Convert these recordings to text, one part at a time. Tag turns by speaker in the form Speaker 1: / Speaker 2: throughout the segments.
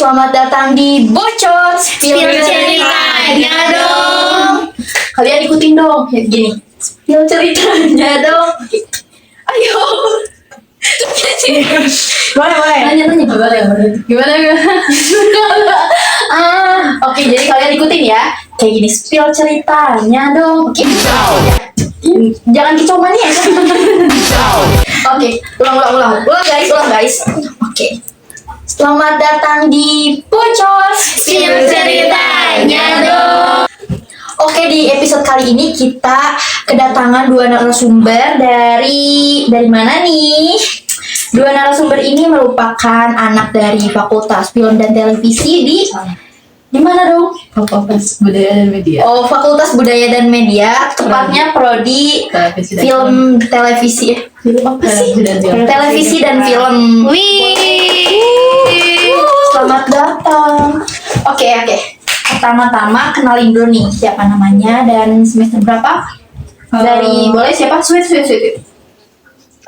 Speaker 1: selamat datang di Bocot
Speaker 2: Spill ceritanya dong.
Speaker 1: Kalian ikutin dong, gini. Spill ceritanya dong. Ayo.
Speaker 2: Boleh.
Speaker 1: Nanya gimana? Oke, jadi kalian ikutin ya. Kayak gini, spill ceritanya dong. Oke. Jangan kicauannya ya. Oke, ulang guys. Oke. Selamat datang di Bocot
Speaker 2: Spill ceritanya dong.
Speaker 1: Oke, di episode kali ini kita kedatangan dua narasumber dari mana nih? Dua narasumber ini merupakan anak dari Fakultas Film dan Televisi di mana dong?
Speaker 3: Fakultas Budaya dan Media.
Speaker 1: Oh, Fakultas Budaya dan Media, tepatnya prodi
Speaker 3: Televisi dan
Speaker 1: Film Televisi. Film apa sih? Televisi dan Film. Selamat datang. Oke. Pertama-tama kenalin dulu nih siapa namanya dan semester berapa? Dari boleh siapa? Sweet.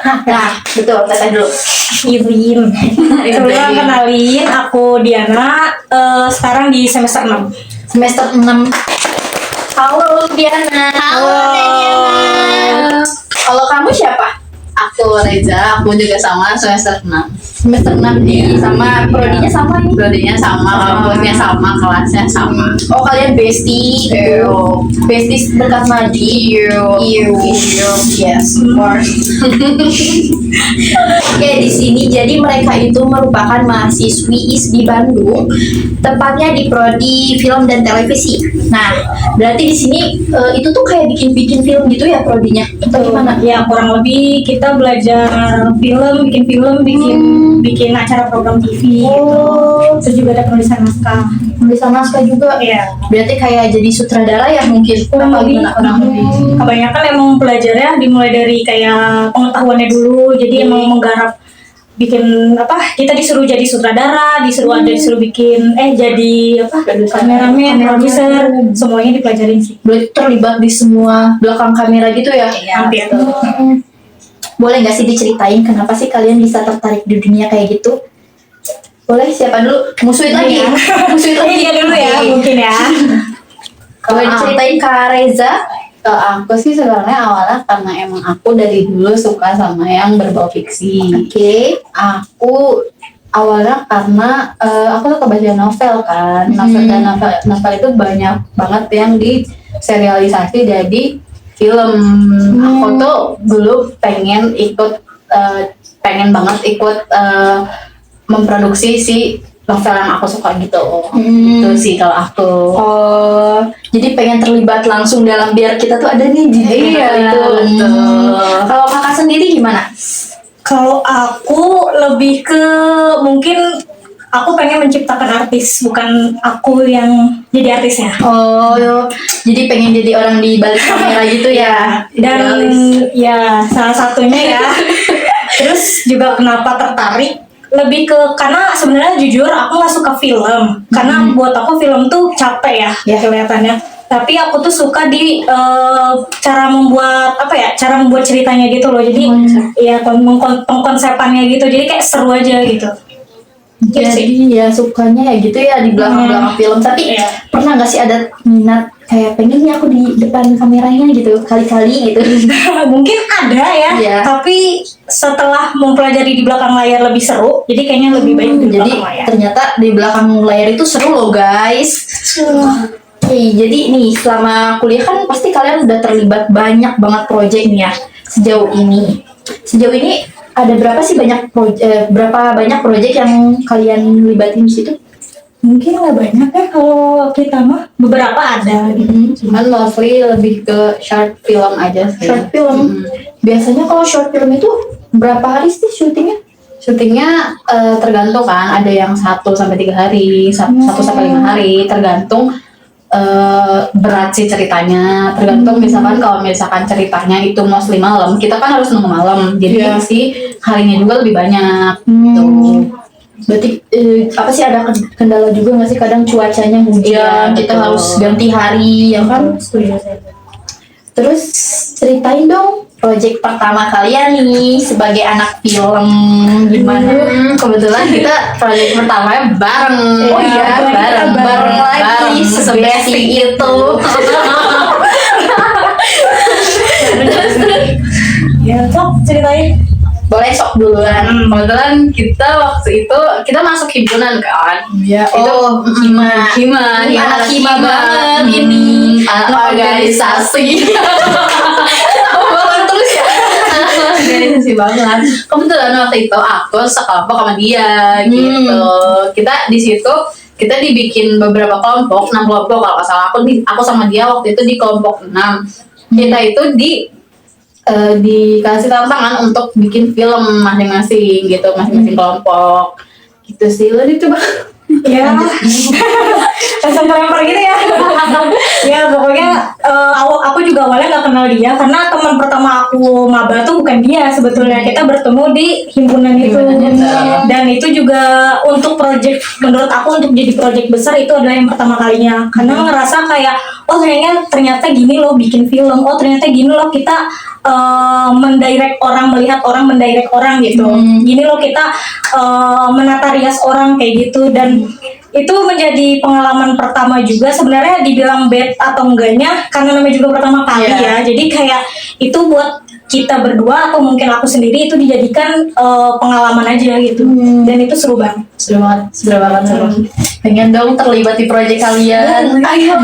Speaker 1: Nah, betul, Tata dulu.
Speaker 2: Sebelum kenalin, aku Diana, sekarang di semester 6.
Speaker 1: Semester 6. Halo Diana. Kalau kamu siapa?
Speaker 3: Aku Reza, aku juga sama semester 6.
Speaker 1: Semester 6 nih, sama prodinya sama nih.
Speaker 3: Prodinya sama, kampusnya sama, kelasnya sama.
Speaker 1: Oh, kalian bestie gitu. Besties berkat Madi. Yes, of course. Oke, di sini jadi mereka itu merupakan mahasiswi ISB Bandung, tepatnya di prodi film dan televisi. Nah, berarti di sini itu tuh kayak bikin film gitu ya prodinya. Atau gimana?
Speaker 2: Ya, kurang lebih kita belajar film, bikin acara program TV gitu. Terus juga ada penulisan naskah.
Speaker 1: Penulisan naskah juga.
Speaker 2: Iya.
Speaker 1: Berarti kayak jadi sutradara ya mungkin.
Speaker 2: Kurang lebih.
Speaker 1: Lebih.
Speaker 2: Kebanyakan emang belajarnya dimulai dari kayak pengetahuannya dulu. Jadi emang menggarap bikin kita disuruh jadi sutradara, disuruh bikin jadi kameramen, produser, semuanya dipelajarin sih.
Speaker 1: Berarti terlibat di semua belakang kamera gitu ya?
Speaker 2: Hampir.
Speaker 1: Boleh nggak sih diceritain kenapa sih kalian bisa tertarik di dunia kayak gitu? Boleh, siapa dulu? Musuhin lagi.
Speaker 2: Iya dulu ya, mungkin ya.
Speaker 1: Boleh diceritain Kak Reza?
Speaker 3: Kalau aku sih sebenarnya awalnya karena emang aku dari dulu suka sama yang berbau fiksi.
Speaker 1: Oke.
Speaker 3: Aku awalnya karena aku suka baca novel kan. Novel itu banyak banget yang diserialisasi jadi film. Aku tuh dulu pengen banget ikut memproduksi si novel yang aku suka gitu. Itu sih kalau aku.
Speaker 1: Oh, jadi pengen terlibat langsung dalam biar kita tuh ada nih di itu. Kalau kakak sendiri gimana?
Speaker 2: Kalau aku lebih ke mungkin aku pengen menciptakan artis, bukan aku yang jadi artisnya.
Speaker 1: Oh, jadi pengen jadi orang di balik kamera gitu ya?
Speaker 2: Dan ya salah satunya ya. Terus juga kenapa tertarik? Lebih ke karena sebenarnya jujur aku nggak suka film. Karena buat aku film tuh capek ya kelihatannya. Tapi aku tuh suka di cara membuat cara membuat ceritanya gitu loh. Jadi ya pengkonsepannya gitu. Jadi kayak seru aja gitu.
Speaker 1: Jadi ya sukanya ya gitu ya di belakang film. Tapi pernah nggak sih ada minat kayak pengen nih aku di depan kameranya gitu kali-kali gitu?
Speaker 2: Mungkin ada ya. Tapi setelah mempelajari di belakang layar lebih seru. Jadi kayaknya lebih baik di
Speaker 1: jadi
Speaker 2: belakang layar.
Speaker 1: ternyata di belakang layar itu seru loh guys. Jadi nih selama kuliah kan pasti kalian udah terlibat banyak banget proyek nih ya sejauh ini. Sejauh ini ada berapa sih berapa banyak proyek yang kalian libatin di situ?
Speaker 2: Mungkin nggak banyak ya kalau kita mah. Beberapa ada gitu.
Speaker 3: Cuman mostly lebih ke short film aja sih.
Speaker 1: Short film. Biasanya kalau short film itu berapa hari sih syutingnya?
Speaker 3: Syutingnya tergantung kan, ada yang 1 sampai 3 hari, 1 sampai 5 hari, tergantung berat sih ceritanya. Tergantung kalau misalkan ceritanya itu mostly malam, kita kan harus nunggu malam. Jadi sih harinya juga lebih banyak. Tuh.
Speaker 1: Berarti apa sih ada kendala juga nggak sih kadang cuacanya hujan, kita harus ganti hari ya kan?
Speaker 2: Setuju saya.
Speaker 1: Terus ceritain dong project pertama kalian nih sebagai anak film gimana?
Speaker 3: Kebetulan kita proyek pertamanya bareng.
Speaker 1: Oh iya, bareng lagi sebesti itu.
Speaker 2: Ya, sok ceritain.
Speaker 1: Boleh sok duluan.
Speaker 3: Kebetulan kita waktu itu kita masuk himpunan kan.
Speaker 1: Ya,
Speaker 3: Itu
Speaker 1: hima.
Speaker 3: anak
Speaker 1: Anak hima banget ini.
Speaker 3: anak organisasi.
Speaker 1: Terus ya.
Speaker 3: Anak organisasi banget. Kebetulan waktu itu aku sekelompok sama dia gitu. Kita di situ kita dibikin beberapa kelompok, 6 kelompok kalau nggak salah. Aku sama dia waktu itu di kelompok 6. Kita itu dikasih tantangan untuk bikin film masing-masing gitu, masing-masing kelompok gitu sih. Lo coba
Speaker 2: Ya, langsung lempar gitu ya. Ya pokoknya aku juga awalnya nggak kenal dia karena teman pertama aku maba tuh bukan dia sebetulnya. Kita bertemu di himpunan itu. Dan itu juga untuk project, menurut aku untuk jadi project besar itu adalah yang pertama kalinya. Karena ngerasa kayak oh ternyata gini loh bikin film. Oh ternyata gini loh kita mendirect orang, melihat orang mendirect orang gitu. Gini loh kita menata rias orang kayak gitu. Dan itu menjadi pengalaman pertama juga sebenarnya, dibilang bad atau enggaknya karena namanya juga pertama kali ya. Jadi kayak itu buat kita berdua atau mungkin aku sendiri itu dijadikan pengalaman aja gitu. Dan itu seru banget.
Speaker 1: Seru banget. Pengen dong terlibat di proyek kalian. Ayo.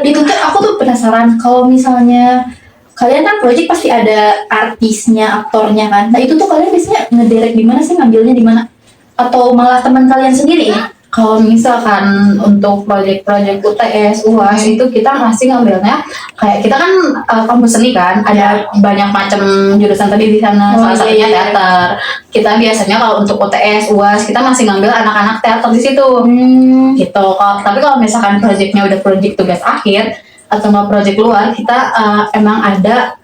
Speaker 1: Itu tuh aku tuh penasaran kalau misalnya kalian kan proyek pasti ada artisnya, aktornya kan. Nah itu tuh kalian biasanya ngederek di mana sih, ngambilnya di mana? Atau malah teman kalian sendiri ya?
Speaker 3: kalau misalkan untuk proyek-proyek UTS, UAS itu kita masih ngambilnya kayak kita kan kampus seni kan, ada banyak macam jurusan tadi di sana, salah satunya teater. Kita biasanya kalau untuk UTS, UAS kita masih ngambil anak-anak teater di situ. Gitu. Tapi kalau misalkan proyeknya udah proyek tugas akhir atau nggak proyek luar, kita emang ada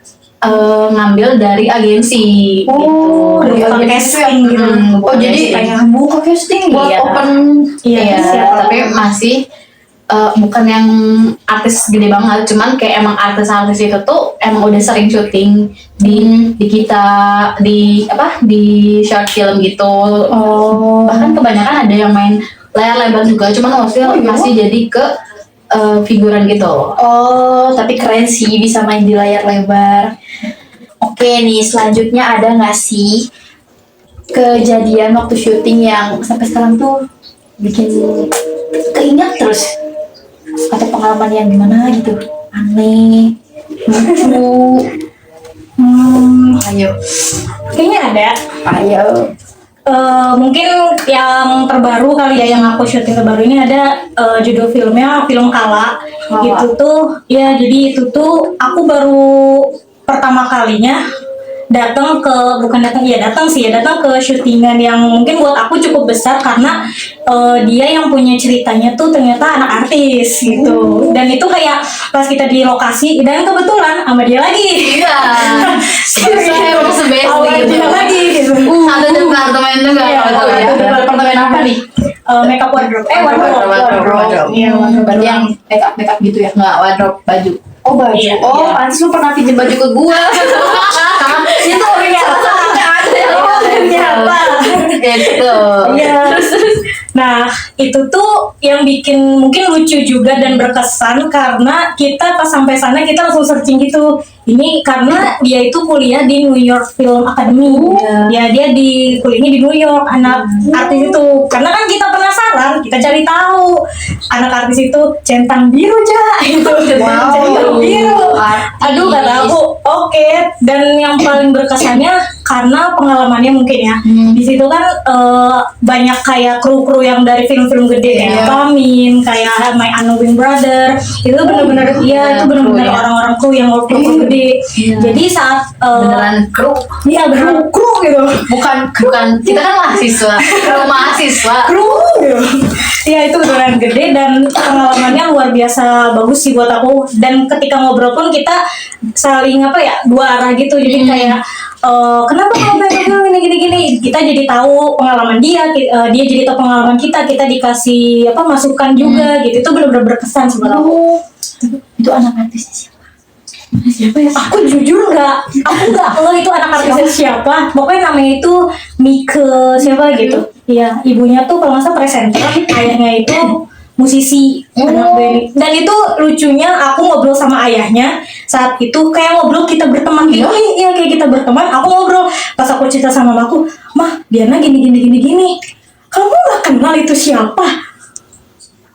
Speaker 3: ngambil dari agensi
Speaker 2: dari casting gitu.
Speaker 1: Jadi kayak buka casting buat open.
Speaker 3: Tapi masih bukan yang artis gede banget, cuman kayak emang artis-artis itu tuh emang udah sering syuting di kita di short film gitu. Bahkan kebanyakan ada yang main layar lebar juga, cuman masih jadi ke figuran gitu.
Speaker 1: Tapi keren sih bisa main di layar lebar. Oke nih, selanjutnya ada nggak sih kejadian waktu syuting yang sampai sekarang tuh bikin keinget terus, atau pengalaman yang gimana gitu, aneh, lucu? Ayo,
Speaker 2: Kayaknya ada.
Speaker 1: ayo.
Speaker 2: Mungkin yang terbaru kali ya, yang aku syuting terbaru ini ada judul filmnya Film Kala. Itu tuh ya, jadi itu tuh aku baru pertama kalinya datang ke syutingan yang mungkin buat aku cukup besar karena dia yang punya ceritanya tuh ternyata anak artis gitu. Dan itu kayak pas kita di lokasi dan kebetulan sama dia lagi.
Speaker 3: Iya.
Speaker 2: Dia lagi gitu.
Speaker 3: Satu departemen juga.
Speaker 1: Departemen apa nih?
Speaker 2: Makeup wardrobe.
Speaker 1: Wardrobe.
Speaker 2: Iya, wardrobe.
Speaker 1: Yang makeup gitu ya?
Speaker 3: Nggak, wardrobe baju.
Speaker 1: Oh baju.
Speaker 2: Iya,
Speaker 1: Oh, pantes lu pernah pinjem baju ke gua. Itu
Speaker 2: Ternyata.
Speaker 3: Gitu.
Speaker 2: Iya. Nah, itu tuh yang bikin mungkin lucu juga dan berkesan karena kita pas sampai sana kita langsung searching gitu. Ini karena dia itu kuliah di New York Film Academy. Ya, dia kuliahnya di New York, anak artis itu. Karena kan kita penasaran, kita cari tahu anak artis itu centang biru gitu. Centang biru. Aduh, gak tahu. Oke. Dan yang paling berkesannya karena pengalamannya mungkin ya. Di situ kan banyak kayak kru-kru yang dari film-film gede kayak Pamin, kayak My Unknowing Brother. Itu benar-benar itu benar-benar orang-orang kru yang kru gede. Jadi saat
Speaker 3: Beneran kru.
Speaker 2: iya benar kru gitu.
Speaker 3: Bukan kita kan mahasiswa.
Speaker 2: Kru gitu. Iya, itu beneran gede dan pengalamannya luar biasa bagus sih buat aku. Dan ketika ngobrol pun kita saling dua arah gitu. Jadi kayak kenapa kamu pengen gini-gini, kita jadi tahu pengalaman dia jadi tahu pengalaman kita dikasih masukan juga gitu. Itu benar-benar berkesan sebenarnya.
Speaker 1: Itu anak artisnya siapa?
Speaker 3: Siapa ya?
Speaker 2: Aku jujur aku nggak ngeh itu anak artisnya siapa. Pokoknya namanya itu Mike siapa gitu. Iya, ibunya tuh kalau nggak salah presenter, ayahnya itu musisi anak band. Dan itu lucunya aku ngobrol sama ayahnya saat itu kayak ngobrol kita berteman gitu. Iya kayak kita berteman. Aku ngobrol pas aku cerita sama mamaku, mah Diana gini gini gini gini. Kamu nggak kenal itu siapa?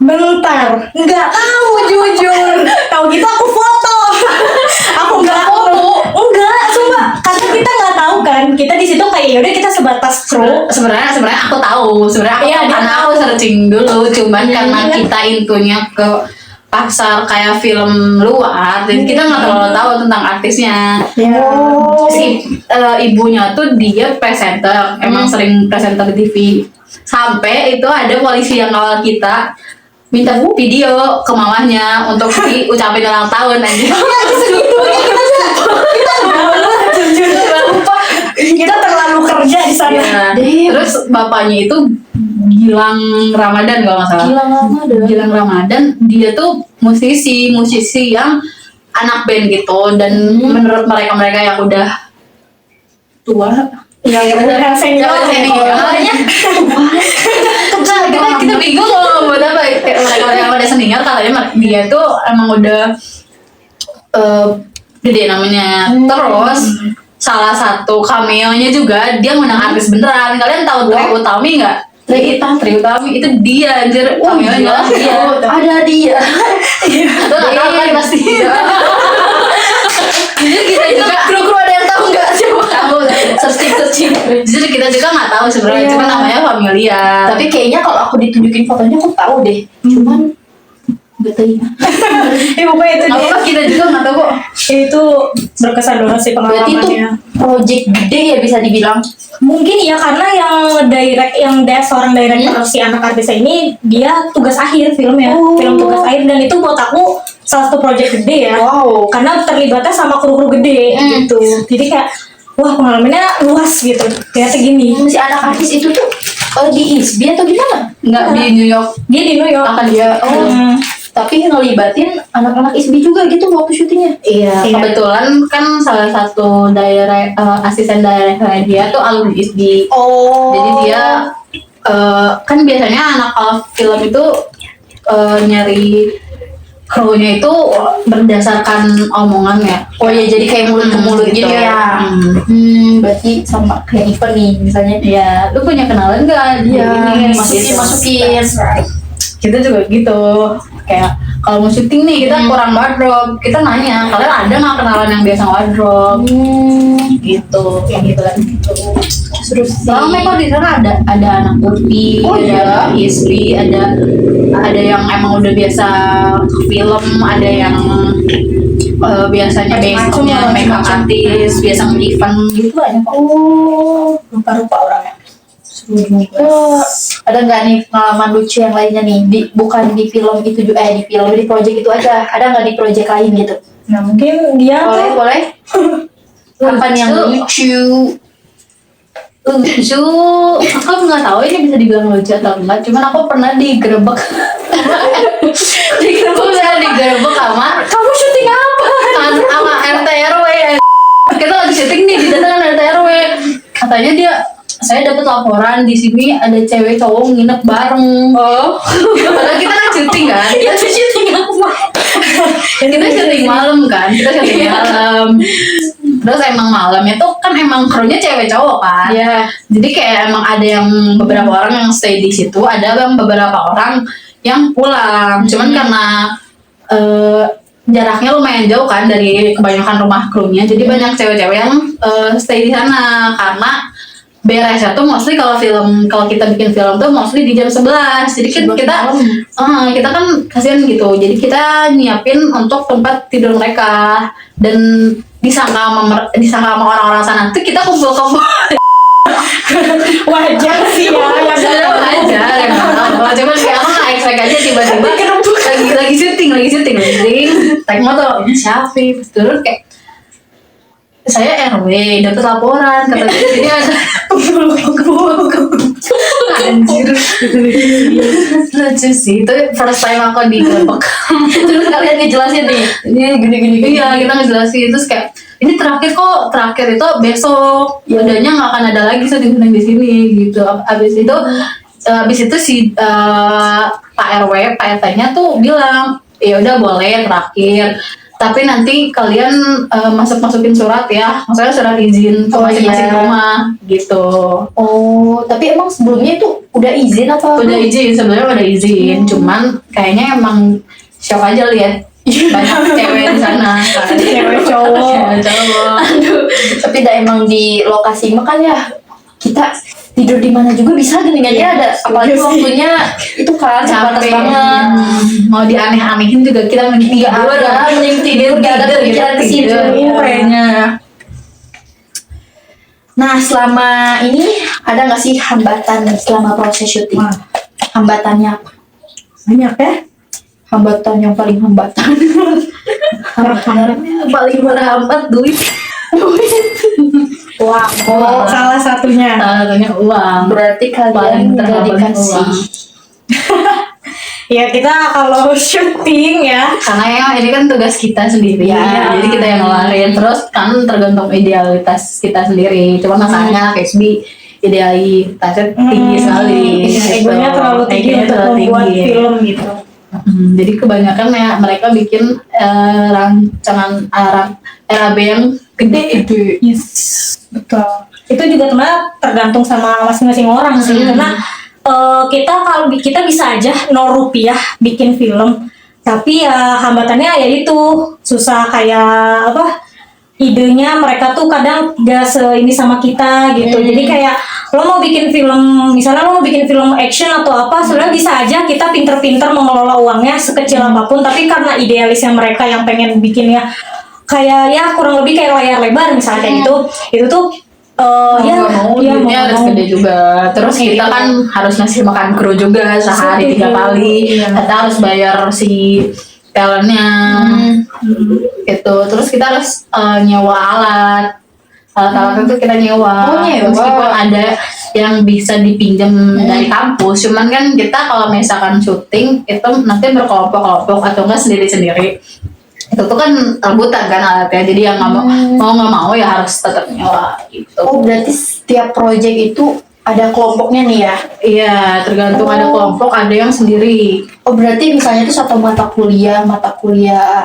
Speaker 2: Bentar, nggak tahu jujur. Tahu gitu aku foto. Aku nggak foto. Enggak, coba karena kita nggak tahu kan. Kita di situ kayak yaudah kita sebatas kru.
Speaker 3: Sebenarnya aku tahu. Sebenarnya aku
Speaker 2: Iya,
Speaker 3: tahu
Speaker 2: dia
Speaker 3: karena aku
Speaker 2: tahu.
Speaker 3: searching dulu. Cuman karena kita intunya ke pasar kayak film luar, jadi kita nggak terlalu tahu tentang artisnya.
Speaker 2: Ya.
Speaker 3: Si ibunya tuh dia presenter, emang sering presenter di TV. Sampai itu ada polisi yang kawal kita minta video ke mamahnya untuk diucapin ulang tahun aja.
Speaker 2: Kita terlalu kerja di sana.
Speaker 3: Iya. Terus bapaknya itu Gilang Ramadan kalau nggak salah. Gilang Ramadan, dia tuh musisi yang anak band gitu, dan menurut mereka yang udah tua,
Speaker 2: Yang udah senior.
Speaker 3: katanya kita bingung loh buat apa mereka yang udah senior, katanya dia tuh emang udah gede namanya. Terus salah satu cameo-nya juga dia ngundang artis beneran. Kalian tahu Tri Utami nggak? Tri Utami itu dia anjir, cameo-nya dia.
Speaker 1: Ada dia.
Speaker 3: Itu nggak tahu kan pasti. Jadi kita juga
Speaker 1: Kru-kru ada yang tahu nggak? Coba
Speaker 3: tahu searching. Jadi kita juga nggak tahu sebenarnya, cuma namanya familiar.
Speaker 1: Tapi kayaknya kalau aku ditunjukin fotonya aku tahu deh. Cuman nggak tahu.
Speaker 2: Pokoknya itu dia.
Speaker 3: apa kita juga nggak tahu kok.
Speaker 2: Itu berkesan banget sih
Speaker 1: Berarti itu
Speaker 2: pengalamannya.
Speaker 1: project gede ya bisa dibilang.
Speaker 2: Mungkin ya karena yang seorang director si anak artisnya ini dia tugas akhir filmnya, film tugas akhir, dan itu buat aku salah satu project gede ya.
Speaker 1: Wow.
Speaker 2: Karena terlibatnya sama kru-kru gede gitu. Jadi kayak wah pengalamannya luas gitu. Ternyata gini.
Speaker 1: Si anak artis itu tuh di ISBI atau gimana?
Speaker 3: Nggak di New York.
Speaker 2: Dia di New York.
Speaker 3: Akan dia.
Speaker 1: Tapi ngelibatin anak-anak ISBI juga gitu waktu syutingnya.
Speaker 3: Iya,
Speaker 2: Iya.
Speaker 3: kebetulan kan salah satu asisten director dia tuh alumni ISBI.
Speaker 1: Oh.
Speaker 3: Jadi dia kan biasanya anak film itu nyari krunya itu berdasarkan omongan ya.
Speaker 1: Oh ya, jadi kayak mulut ke mulut gitu ya. Berarti sama kayak event nih misalnya.
Speaker 3: Iya, lu punya kenalan nggak? Ini
Speaker 1: masukin.
Speaker 3: Kita juga gitu. Kayak kalau mau syuting nih kita kurang wardrobe, kita nanya kalian ada nggak kenalan yang biasa wardrobe? Gitu, kayak gitu kan.
Speaker 1: Seru sih.
Speaker 3: Soalnya kok di sana ada anak putih, ada ISBI, ada yang emang udah biasa film, ada yang biasanya
Speaker 2: Macem-macem ya,
Speaker 3: makeup artist, biasa event gitu aja kok.
Speaker 1: Oh.
Speaker 2: Rupa-rupa orangnya.
Speaker 1: Ada nggak nih pengalaman lucu yang lainnya nih? Bukan di film itu juga, di project itu aja. Ada nggak di project lain gitu?
Speaker 2: Nah mungkin dia
Speaker 1: Boleh. Apa nih yang lucu?
Speaker 3: Lucu, aku nggak tahu ini bisa dibilang lucu atau enggak. Cuman aku pernah digerebek, digerebek sama
Speaker 1: Kamu syuting apa?
Speaker 3: sama RT RW. Kita lagi syuting nih di datangan RT RW. Katanya saya dapat laporan di sini ada cewek cowok nginep bareng.
Speaker 1: Oh.
Speaker 3: Padahal kita kan syuting kan.
Speaker 1: Kita syuting apa?
Speaker 3: Kita syuting malam kan. Kita syuting malam. Terus emang malam itu kan emang krunya cewek cowok kan.
Speaker 1: Iya.
Speaker 3: Jadi kayak emang ada yang beberapa orang yang stay di situ, ada yang beberapa orang yang pulang. Cuman karena jaraknya lumayan jauh kan dari kebanyakan rumah krunya, jadi banyak cewek-cewek yang stay di sana karena beresnya tuh mostly kalau kita bikin film tuh mostly di jam 11. Jadi kan kita kan kasihan gitu. Jadi kita nyiapin untuk tempat tidur mereka, dan disangka sama orang-orang sana tuh kita kumpul-kumpul.
Speaker 2: wajar sih ya.
Speaker 3: Sudah wajar ya kan. Cuman kayak aku nggak expect aja tiba-tiba lagi syuting naik motor ini siapa? Terus kayak saya RW dapat laporan katanya jadi ada anjir Lucu sih, itu first time aku digerebek.
Speaker 1: Terus kalian ngejelasin nih, ini gini-gini.
Speaker 3: Iya, kita ngejelasin terus kayak ini terakhir itu besok, udahnya nggak akan ada lagi syuting di sini gitu. Abis itu si Pak RW, Pak RT-nya tuh bilang ya udah boleh terakhir. Tapi nanti kalian masukin surat ya, maksudnya surat izin ke masing-masing rumah gitu.
Speaker 1: Oh, tapi emang sebelumnya itu udah izin apa?
Speaker 3: Udah izin, sebenarnya udah izin, cuman kayaknya emang shock aja lihat banyak cewek di sana kan.
Speaker 2: Cewek cowok.
Speaker 3: Cewek cowok.
Speaker 1: Aduh, tapi dah emang di lokasi makanya kita tidur di mana juga bisa gini-gini ada, apalagi waktunya itu kan terbatas
Speaker 3: Capek
Speaker 1: banget.
Speaker 3: mau dianeh-anehin juga kita mending
Speaker 1: Nggak
Speaker 3: tidur
Speaker 1: ada, mending tidur, nggak ada pikiran ke situ.
Speaker 3: kayaknya.
Speaker 1: Nah, selama ini ada nggak sih hambatan nih selama proses syuting?
Speaker 2: Wah.
Speaker 1: Hambatannya apa?
Speaker 2: Banyak ya.
Speaker 1: Hambatan yang paling hambatan.
Speaker 3: Paling berhambat duit.
Speaker 1: Wah,
Speaker 2: Salah satunya.
Speaker 3: Salah satunya uang.
Speaker 1: berarti
Speaker 3: Paling
Speaker 1: kalian nggak
Speaker 3: terhambat
Speaker 1: dikasih.
Speaker 3: uang.
Speaker 2: Ya kita kalau syuting ya.
Speaker 3: Karena ya ini kan tugas kita sendiri
Speaker 1: Iya.
Speaker 3: jadi kita yang ngeluarin. Terus kan tergantung idealitas kita sendiri. Cuma masalahnya KSB idealitasnya tinggi sekali. gitu.
Speaker 2: Egonya terlalu tinggi
Speaker 3: Egonya
Speaker 2: untuk
Speaker 3: terlalu
Speaker 2: membuat
Speaker 3: tinggi.
Speaker 2: film gitu.
Speaker 3: Jadi kebanyakan ya mereka bikin rancangan RAB yang gede itu.
Speaker 2: Yes, betul. Itu juga sebenarnya tergantung sama masing-masing orang sih, karena kita bisa aja 0 rupiah bikin film, tapi ya hambatannya ya itu susah kayak apa? Idenya mereka tuh kadang gak ini sama kita gitu. Jadi kayak lo mau bikin film, misalnya lo mau bikin film action atau apa, sebenarnya bisa aja kita pinter-pinter mengelola uangnya sekecil apapun, tapi karena idealisnya mereka yang pengen bikinnya kayak ya kurang lebih kayak layar lebar misalnya kayak gitu, itu tuh ya
Speaker 3: mau
Speaker 2: ya
Speaker 3: duitnya harus
Speaker 2: mau.
Speaker 3: gede juga. Terus
Speaker 2: Kayak
Speaker 3: kita
Speaker 2: gitu.
Speaker 3: kan harus ngasih makan kru juga sehari 3 kali.
Speaker 2: Iya.
Speaker 3: Kita harus bayar si talentnya gitu. Terus kita harus nyewa alat itu kita nyewa.
Speaker 1: Oh, nyewa.
Speaker 3: Meskipun ada yang bisa dipinjam dari kampus, cuman kan kita kalau misalkan syuting itu nanti berkelompok-kelompok atau enggak sendiri-sendiri. Itu tuh kan rebutan kan alatnya, jadi yang nggak mau ya harus tetap nyewa gitu.
Speaker 1: Oh, berarti setiap project itu ada kelompoknya nih ya?
Speaker 3: Iya, tergantung ada kelompok, ada yang sendiri.
Speaker 1: Oh, berarti misalnya itu satu mata kuliah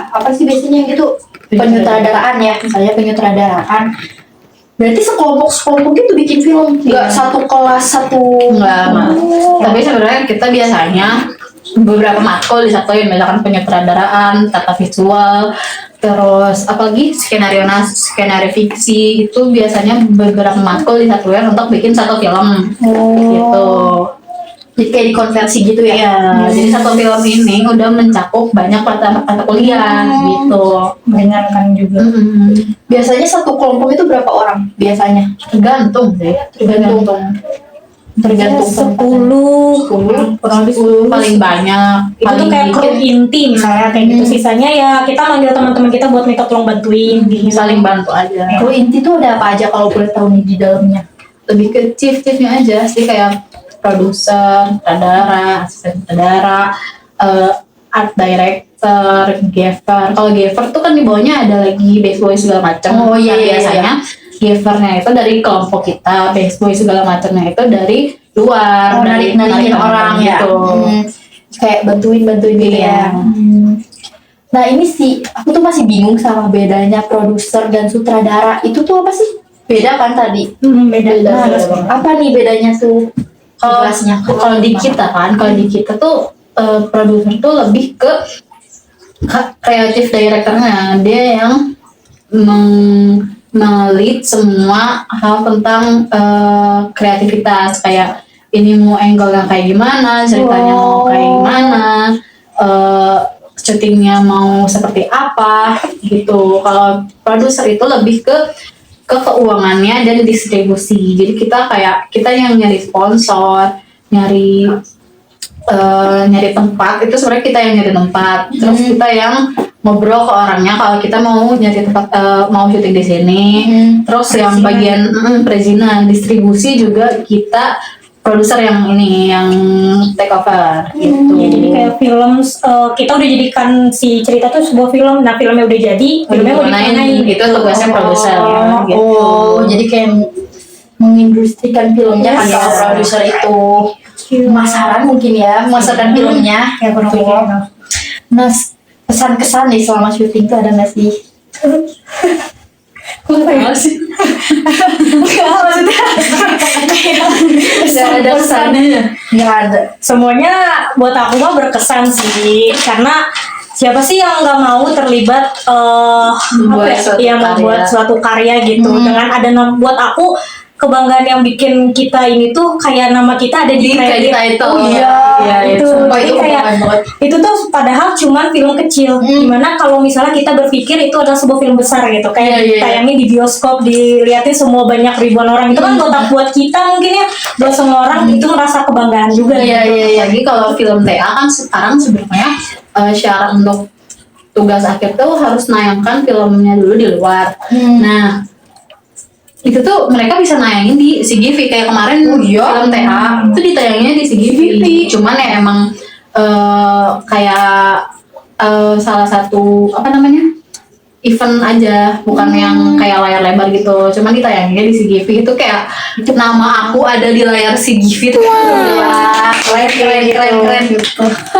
Speaker 1: apa sih biasanya gitu? Penyutradaraan ya, misalnya penyutradaraan. Berarti sekelompok itu bikin film, nggak
Speaker 3: Iya.
Speaker 1: satu kelas satu.
Speaker 3: Enggak, Mas. Tapi sebenarnya kita biasanya beberapa matkul disatuin, misalkan penyutradaraan, tata visual, terus apalagi skenario fiksi itu biasanya beberapa matkul disatuin untuk bikin satu film. Gitu.
Speaker 1: Jadi kayak dikonversi gitu ya?
Speaker 3: Iya, jadi satu film ini udah mencakup banyak mata kuliah gitu.
Speaker 2: Menyenangkan juga.
Speaker 1: Biasanya satu kelompok itu berapa orang? Biasanya?
Speaker 3: Tergantung sih.
Speaker 1: Tergantung
Speaker 2: 10
Speaker 3: kurang lebih 10 paling banyak.
Speaker 2: itu tuh kayak kru inti misalnya kayak gitu, sisanya ya kita manggil teman-teman kita buat minta tolong bantuin gitu.
Speaker 3: saling bantu aja.
Speaker 1: Kalau inti tuh ada apa aja kalau boleh tahu nih di dalamnya?
Speaker 3: Lebih ke chief-chiefnya aja sih, kayak produser, sutradara, asisten sutradara, art director, gaffer. Kalau gaffer tuh kan di bawahnya ada lagi best boy segala macam.
Speaker 1: Oh, iya,
Speaker 3: Nah,
Speaker 1: iya,
Speaker 3: biasanya gaffernya itu dari kelompok kita, best boy segala macamnya itu dari luar,
Speaker 1: Narikin orang ya?
Speaker 3: gitu.
Speaker 1: Kayak bantuin gitu
Speaker 3: Iya.
Speaker 1: ya? Nah ini sih, aku tuh masih bingung sama bedanya produser dan sutradara. Itu tuh apa sih? Beda kan tadi?
Speaker 2: Beda.
Speaker 1: Nah,
Speaker 3: beda.
Speaker 1: apa nih bedanya tuh?
Speaker 3: Kalau
Speaker 1: Tugasnya.
Speaker 3: kalau di kita kan, kalau di kita tuh produser tuh lebih ke kreatif directornya, dia yang melit semua hal tentang kreativitas, kayak ini mau angle yang kayak gimana, ceritanya mau kayak gimana, syutingnya mau seperti apa gitu. Kalau produser itu lebih ke keuangannya dan distribusi. Jadi kita yang nyari sponsor, nyari tempat, itu sebenarnya kita yang nyari tempat. Terus kita yang ngobrol ke orangnya kalau kita mau nyari tempat, mau syuting di sini. Terus yang bagian perizinan, distribusi juga kita produser yang ini yang take over gitu.
Speaker 2: Ya, jadi kayak film kita udah jadikan si cerita tuh sebuah film. Nah filmnya udah jadi, filmnya mau diwarnain
Speaker 3: itu tugasnya produser gitu.
Speaker 1: Oh, jadi kayak mengindustrikan filmnya kan
Speaker 2: Yes.
Speaker 1: kalau produser itu pemasaran mungkin ya, memasarkan filmnya.
Speaker 2: Ya kurang lebih.
Speaker 1: Nah, pesan-kesan nih selama syuting tuh ada nggak sih?
Speaker 3: Apa sih?
Speaker 2: Enggak, maksudnya
Speaker 1: Nggak ada pesannya. Nggak ada.
Speaker 2: semuanya buat aku mah berkesan sih, karena siapa sih yang nggak mau terlibat
Speaker 3: Membuat suatu
Speaker 2: membuat
Speaker 3: karya.
Speaker 2: suatu karya gitu. Dengan ada buat aku kebanggaan yang bikin kita ini tuh kayak nama kita ada di kredit.
Speaker 3: Kita itu.
Speaker 2: Oh,
Speaker 3: Iya,
Speaker 2: itu.
Speaker 1: sumpah
Speaker 2: Jadi
Speaker 1: itu
Speaker 2: kayak
Speaker 1: kebanggaan banget.
Speaker 2: itu tuh padahal cuman film kecil. Dimana kalau misalnya kita berpikir itu adalah sebuah film besar gitu, kayak
Speaker 3: Iya, iya.
Speaker 2: tayangin di bioskop, dilihatin semua banyak ribuan orang, itu kan buat kita mungkin ya, buat semua orang itu merasa kebanggaan juga.
Speaker 3: Iya
Speaker 2: gitu.
Speaker 3: iya iya. Lagi kalau film TA kan sekarang sebenarnya syarat untuk tugas akhir tuh harus nayangkan filmnya dulu di luar. Nah itu tuh mereka bisa nayangin di CGV kayak kemarin film TA itu ditayanginnya di CGV. Cuman ya emang kayak salah satu apa namanya event aja, bukan yang kayak layar lebar gitu. Cuman ditayanginnya di CGV itu kayak nama aku ada di layar CGV tuh. Wah, keren.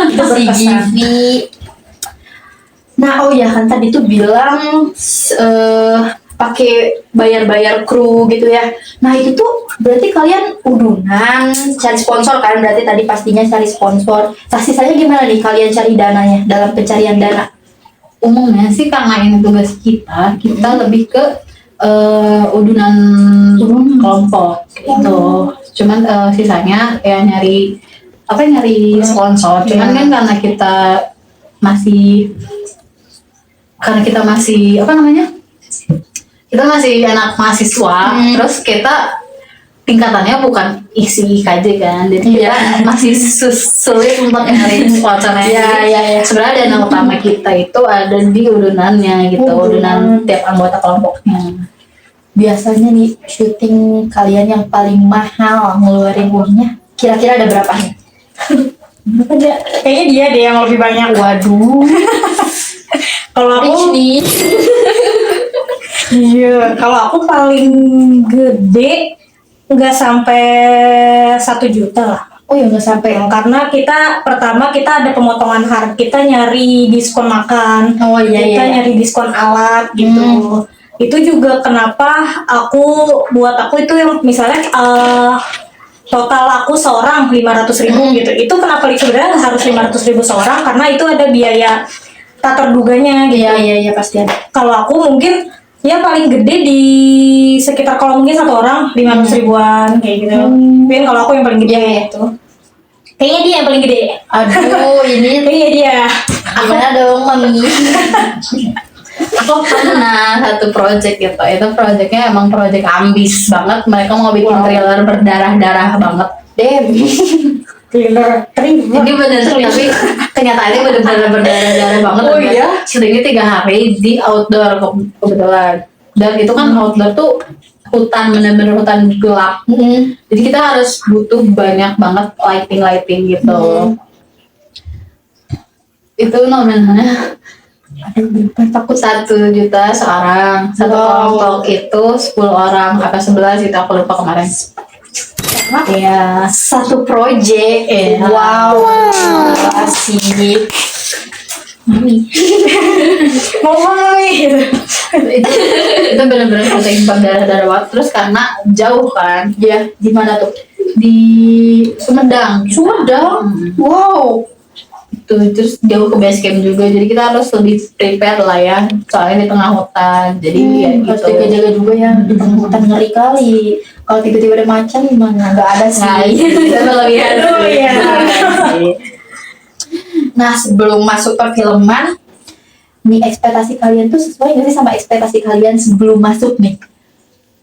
Speaker 1: Itu CGV. Nah, oh ya kan tadi tuh bilang pakai bayar-bayar kru gitu ya. Nah, itu tuh berarti kalian udunan cari sponsor kan? Berarti tadi pastinya cari sponsor. Saya gimana nih kalian cari dananya dalam pencarian dana?
Speaker 3: Umumnya sih karena ini tugas kita lebih ke udunan kelompok gitu. Cuman sisanya ya nyari sponsor. Cuman kan karena kita masih apa namanya? Kita masih anak mahasiswa, terus kita tingkatannya bukan isi IKJ kan, jadi kita masih sulit untuk nyari sponsornya.
Speaker 1: Iya.
Speaker 3: Sebenarnya dana utama kita itu ada di udunannya gitu, udunan tiap anggota kelompoknya.
Speaker 1: Biasanya nih syuting kalian yang paling mahal ngeluarin uangnya kira-kira ada berapa nih?
Speaker 2: Kayaknya dia deh yang lebih banyak.
Speaker 1: Waduh,
Speaker 2: Kalau
Speaker 1: rich
Speaker 2: aku,
Speaker 1: nih.
Speaker 2: iya, kalau aku paling gede nggak sampai 1 juta lah.
Speaker 1: Oh ya nggak sampai.
Speaker 2: Karena pertama kita ada pemotongan harga, kita nyari diskon makan,
Speaker 1: Oh, iya,
Speaker 2: kita
Speaker 1: iya.
Speaker 2: nyari diskon alat gitu. Itu juga kenapa buat aku itu yang misalnya total aku seorang 500.000 gitu. Itu kenapa sebenarnya nggak harus 500.000 seorang, karena itu ada biaya tak terduganya gitu.
Speaker 1: Iya pasti ada.
Speaker 2: Kalau aku mungkin ya paling gede di sekitar, kalau mungkin satu orang 500 ribuan kayak gitu. Mungkin kalau aku yang paling gede itu. Kayaknya dia yang paling gede.
Speaker 1: Aduh, ini
Speaker 2: Kayaknya dia.
Speaker 1: gimana dong, Mami?
Speaker 3: Aku pernah satu project gitu, itu projectnya emang project ambis banget. Mereka mau bikin thriller berdarah-darah banget.
Speaker 2: Thriller.
Speaker 3: Ini bener tapi kenyataannya bener-bener berdarah-darah banget.
Speaker 2: Oh,
Speaker 3: Dan
Speaker 2: iya?
Speaker 3: syutingnya 3 hari di outdoor kebetulan. Dan itu kan outdoor tuh hutan, bener-bener hutan gelap. Jadi kita harus butuh banyak banget lighting gitu. Itu nominalnya takut 1 juta seorang. Satu kelompok itu 10 orang apa 11 itu aku lupa kemarin. Iya.
Speaker 1: Satu project.
Speaker 3: Iya.
Speaker 1: Wow. Asik. Mami.
Speaker 2: Mau nih.
Speaker 3: itu benar-benar syuting berdarah-darah banget. Terus karena jauh kan,
Speaker 1: Ya, di mana tuh?
Speaker 3: di Sumedang.
Speaker 1: Sumedang. Wow.
Speaker 3: Itu terus jauh ke base camp juga, jadi kita harus lebih prepare lah ya, soalnya di tengah hutan. Jadi ya
Speaker 1: Harus
Speaker 3: gitu.
Speaker 1: jaga-jaga juga ya. Di tengah hutan ngeri kali. Kalau tiba-tiba ada macan gimana? Nggak ada
Speaker 3: Nah,
Speaker 1: sih.
Speaker 3: itu kelebihan.
Speaker 2: Oh, iya.
Speaker 1: Nah, sebelum masuk perfilman, nih ekspektasi kalian tuh sesuai nggak sih sama ekspektasi kalian sebelum masuk nih?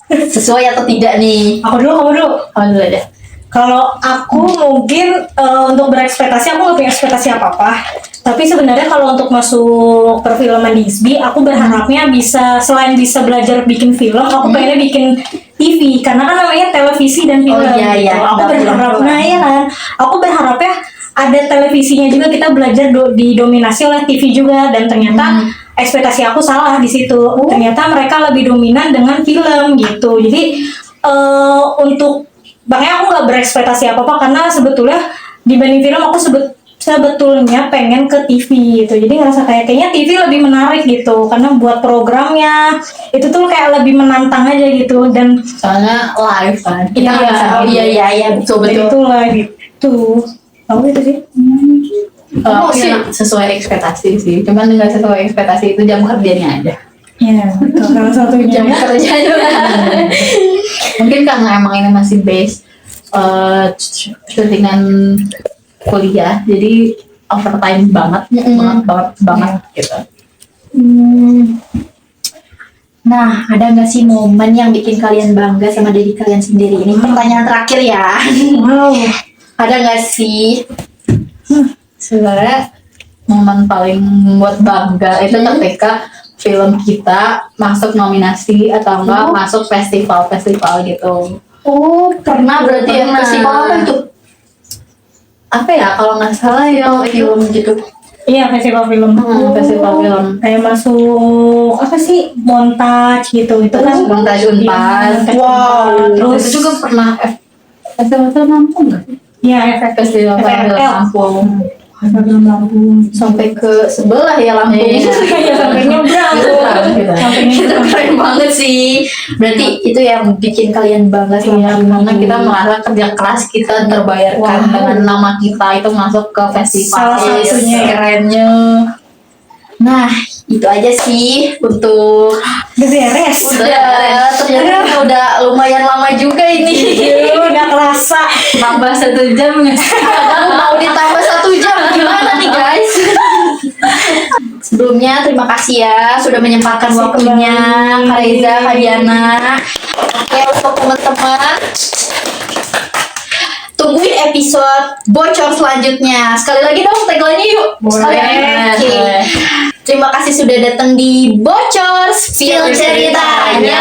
Speaker 1: Sesuai atau tidak nih?
Speaker 2: Kamu dulu.
Speaker 3: Oh, dulu deh.
Speaker 2: Kalau aku mungkin untuk berekspektasi, aku nggak punya ekspektasi apa-apa. Tapi sebenarnya kalau untuk masuk perfilman di ISBI, aku berharapnya bisa selain bisa belajar bikin film, aku pengennya bikin TV karena kan namanya televisi dan film.
Speaker 1: Oh, iya, iya.
Speaker 2: Gitu. Aku
Speaker 1: Ada
Speaker 2: berharap,
Speaker 1: film.
Speaker 2: nah ya kan, aku berharapnya ada televisinya juga, kita belajar didominasi oleh TV juga, dan ternyata ekspektasi aku salah di situ. Ternyata mereka lebih dominan dengan film gitu. Jadi untuk makanya aku nggak berekspektasi apa-apa karena sebetulnya dibanding film aku sebetulnya pengen ke TV gitu. Jadi ngerasa kayaknya TV lebih menarik gitu karena buat programnya itu tuh kayak lebih menantang aja gitu, dan
Speaker 3: Soalnya live kan. Kita
Speaker 1: Iya,
Speaker 3: nggak bisa
Speaker 1: oh
Speaker 3: gitu.
Speaker 1: iya, betul.
Speaker 2: itu lah gitu. Aku itu sih.
Speaker 3: Kalau
Speaker 1: Oh,
Speaker 3: aku
Speaker 1: sih.
Speaker 3: ya sesuai ekspektasi sih. Cuman nggak sesuai ekspektasi itu jam kerjanya aja.
Speaker 2: Ya, betul. Salah satunya.
Speaker 1: Jam kerja juga.
Speaker 3: Mungkin karena emang ini masih base syutingan kuliah, jadi overtime banget, banget gitu.
Speaker 1: Nah, ada nggak sih momen yang bikin kalian bangga sama diri kalian sendiri? Ini pertanyaan terakhir ya.
Speaker 2: Wow.
Speaker 1: Ada nggak sih?
Speaker 3: Sebenarnya momen paling membuat bangga itu ketika film kita masuk nominasi atau enggak masuk festival-festival gitu.
Speaker 1: Oh, pernah berarti ya
Speaker 3: Pernah.
Speaker 1: festival apa itu?
Speaker 3: Apa ya kalau nggak salah
Speaker 1: Film
Speaker 3: itu
Speaker 1: film gitu.
Speaker 2: Iya, festival film.
Speaker 3: festival film
Speaker 2: Kayak masuk apa sih, montage gitu itu kan.
Speaker 3: montage Unpad.
Speaker 1: Wow.
Speaker 3: Terus itu juga pernah festival film Lampung nggak?
Speaker 2: Iya, efek
Speaker 3: Festival film
Speaker 2: FFL.
Speaker 3: Lampung.
Speaker 2: Film Lampung.
Speaker 1: Sampai ke sebelah ya Lampung.
Speaker 2: Iya, sampai nyebrang tuh. Sampai
Speaker 1: Itu
Speaker 2: nyebrang.
Speaker 1: keren banget sih. Berarti itu yang bikin kalian bangga
Speaker 3: Iya,
Speaker 1: sama
Speaker 3: karena kita merasa kerja keras kita terbayarkan
Speaker 1: Wow.
Speaker 3: dengan nama kita itu masuk ke festival.
Speaker 2: Salah satunya ya.
Speaker 3: Kerennya.
Speaker 1: Nah, itu aja sih untuk
Speaker 2: Udah beres.
Speaker 1: ternyata udah lumayan lama juga ini.
Speaker 2: Udah kerasa.
Speaker 3: Tambah 1 jam nggak sih?
Speaker 1: Padahal mau ditambah 1 jam gimana nih guys? Sebelumnya terima kasih ya sudah menyempatkan
Speaker 2: Terima kasih
Speaker 1: waktunya
Speaker 2: kembali.
Speaker 1: Kak Reza, Kak Diana. Oke, untuk teman-teman tungguin episode bocor selanjutnya. Sekali lagi dong tagline-nya yuk. Sekali lagi.
Speaker 3: Boleh.
Speaker 1: Oke. Terima kasih sudah datang di Bocor Spill Ceritanya.